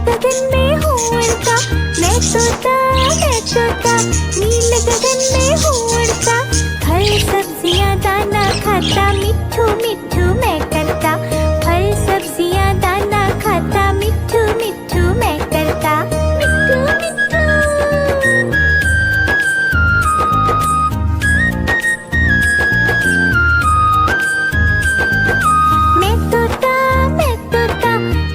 गगन में हूँ उड़ता, मैं तोता नील गगन में हूँ उड़ता। फल सब्जियाँ दाना खाता, मिट्ठू मिट्ठू मैं करता। फल सब्जियाँ दाना खाता, मिट्ठू मिट्ठू मैं करता। मिट्ठू मिट्ठू। मैं तोता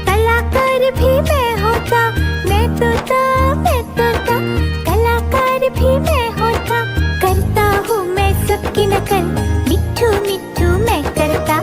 कलाकार भी मैं होता। मैं तोता कलाकार भी मैं होता। करता हूँ मैं सबकी नकल, मिट्ठू मिट्ठू मैं करता।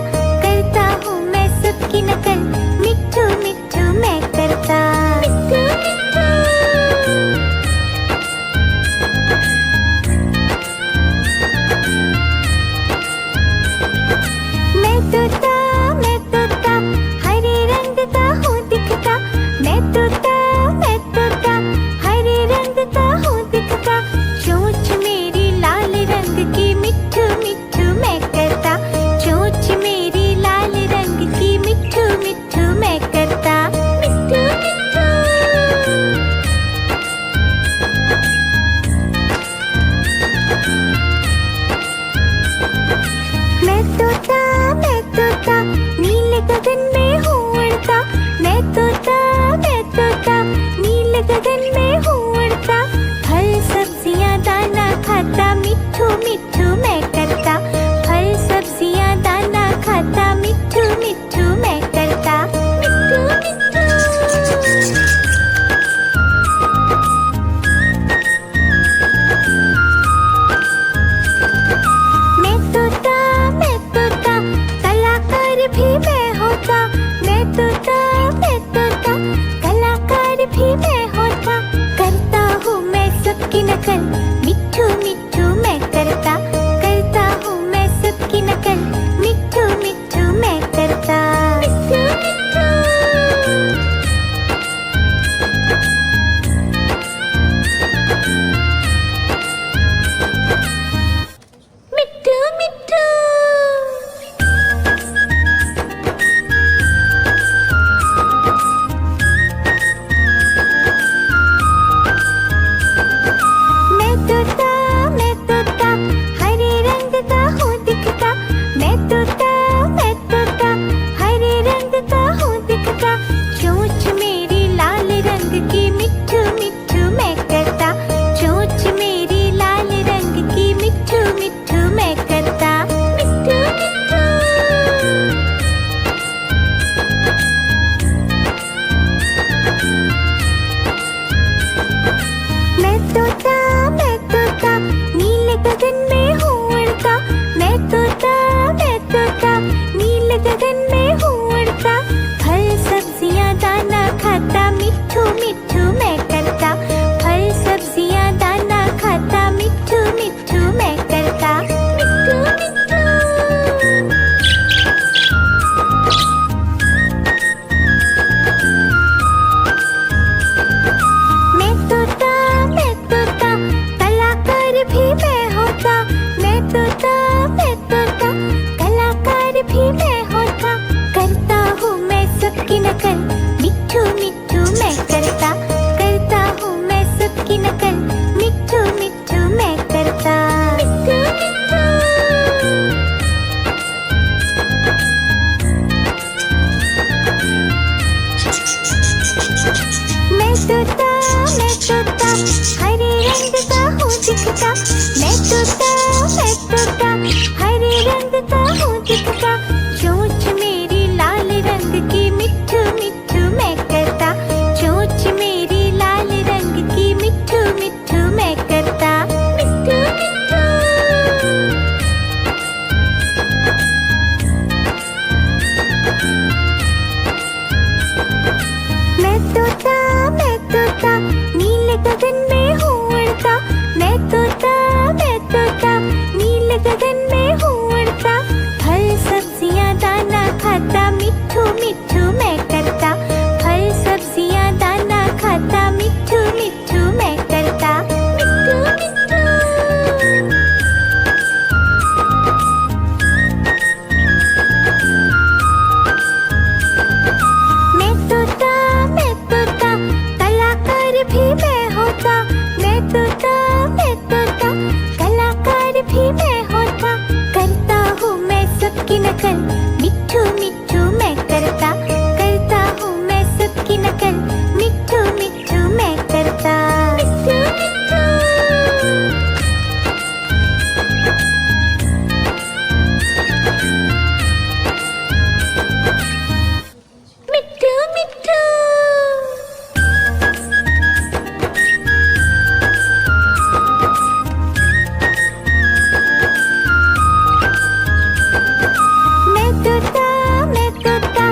मैं तोता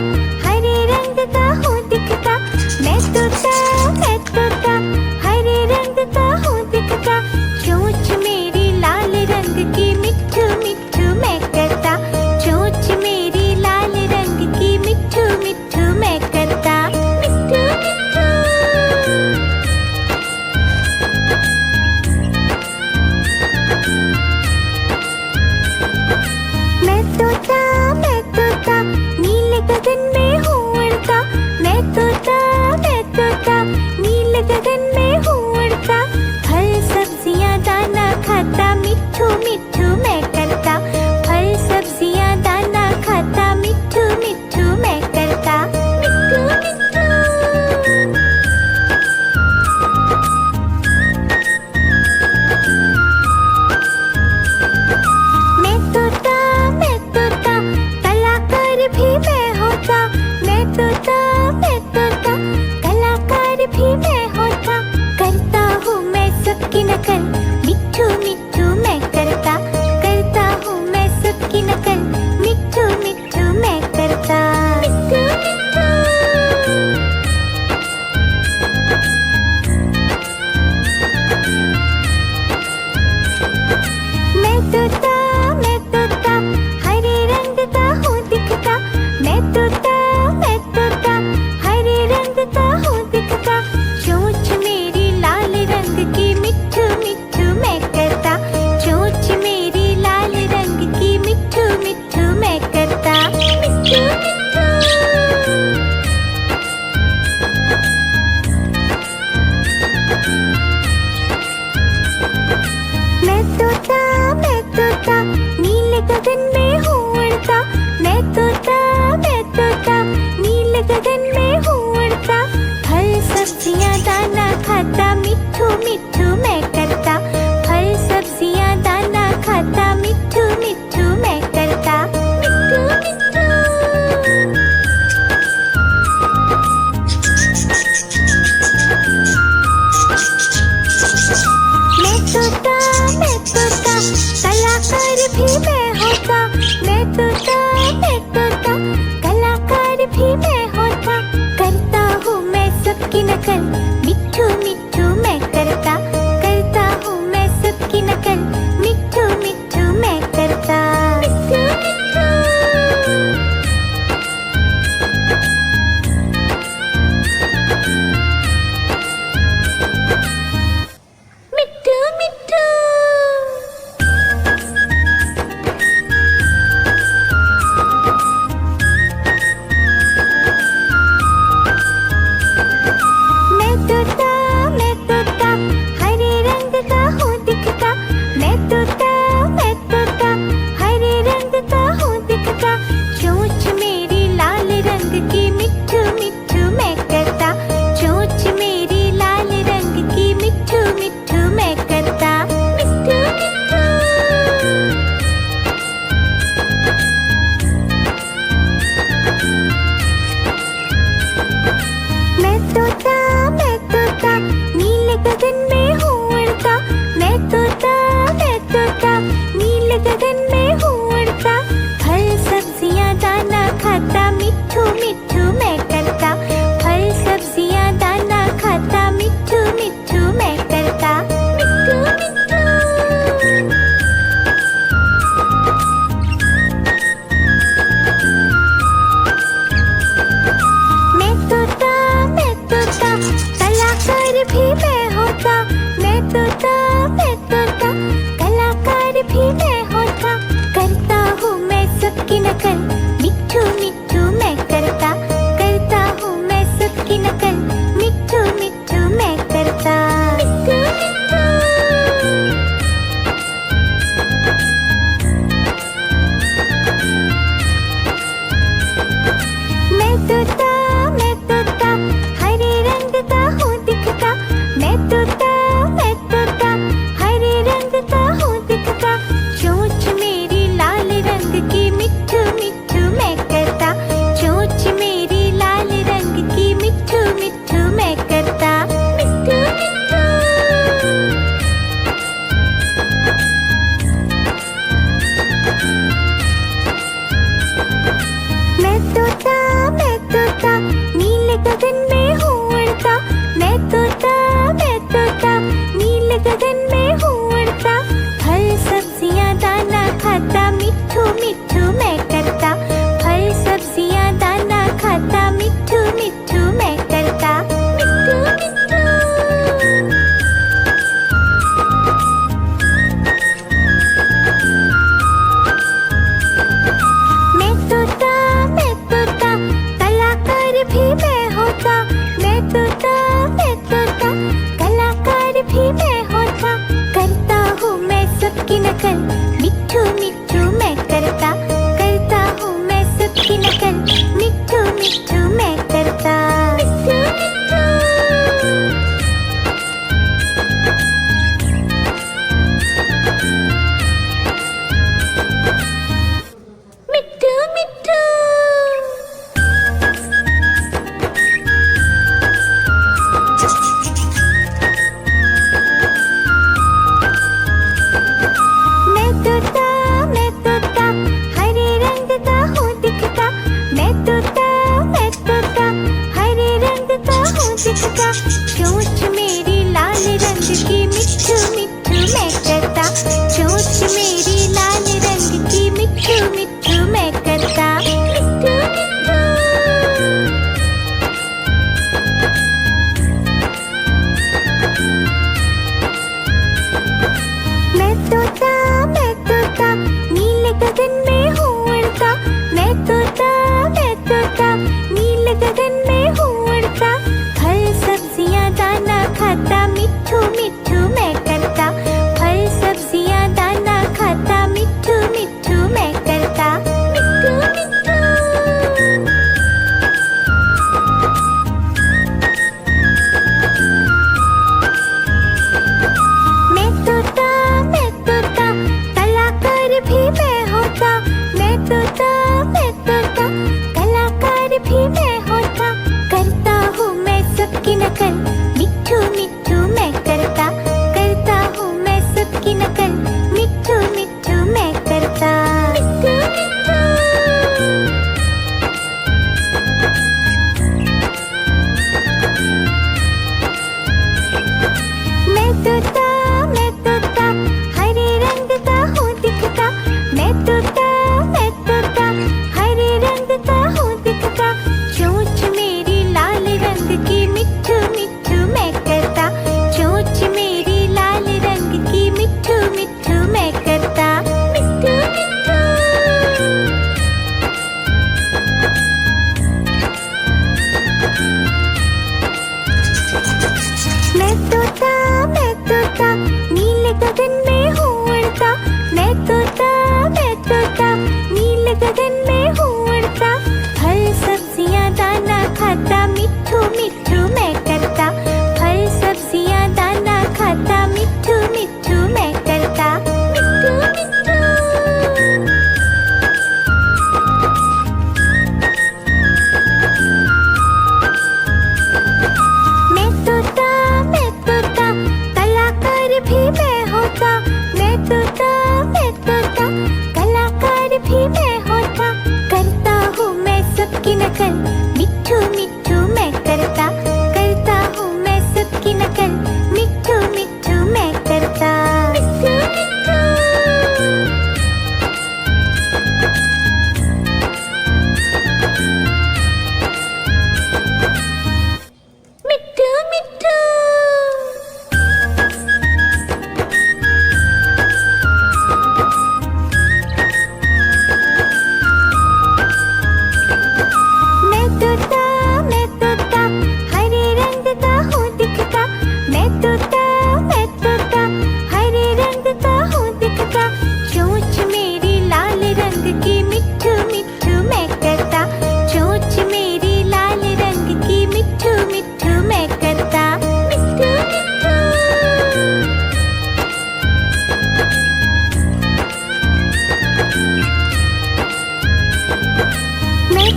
हरे रंग का हूँ दिखता। मैं तोता हरे रंग का हूँ दिखता। चोंच मेरी लाल रंग की मिट्ठू मिट्ठू मैं करता। चोंच मेरी लाल रंग की मिट्ठू मिट्ठू मैं करता। मिट्ठू मिट्ठू। मैं तोता नीले गगन में हूँ उड़ता। मैं तोता नीले गगन में हूँ उड़ता। फल सब्जियाँ दाना खाता मिट्ठू मिट्ठू मैं करता। फल सब्जियाँ दाना खाता मिट्ठू मिट्ठू मैं करता। मिट्ठू मिट्ठू। मैं तोता कलाकार भी मैं होता। मैं तोता कलाकार भी मैं होता। करता हूँ मैं सबकी नकल मिट्ठू मिट्ठू मैं करता। करता हूँ मैं सबकी नकल मिट्ठू मिट्ठू मैं करता। मिट्ठू मिट्ठू। मैं तोता हरे रंग का हूँ दिखता। मैं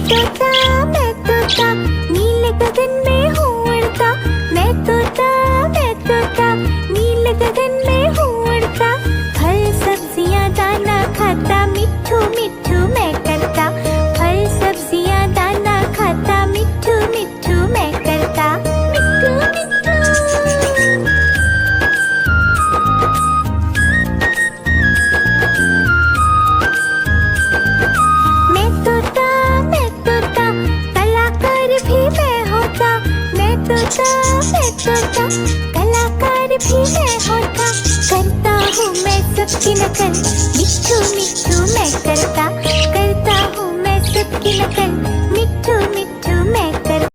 तोता नीले गगन में हूँ उड़ता। मैं तोता नीले गगन में हूँ उड़ता। फल सब्जियाँ दाना खाता, मिट्ठू मिट्ठू मैं करता। फल सब्जियाँ दाना खाता, मिट्ठू मिट्ठू मैं करता। मिट्ठू मिट्ठू। मैं तोता कलाकार भी मैं होता। मैं तोता कलाकार भी मैं होता। करता हूँ मैं सबकी नकल,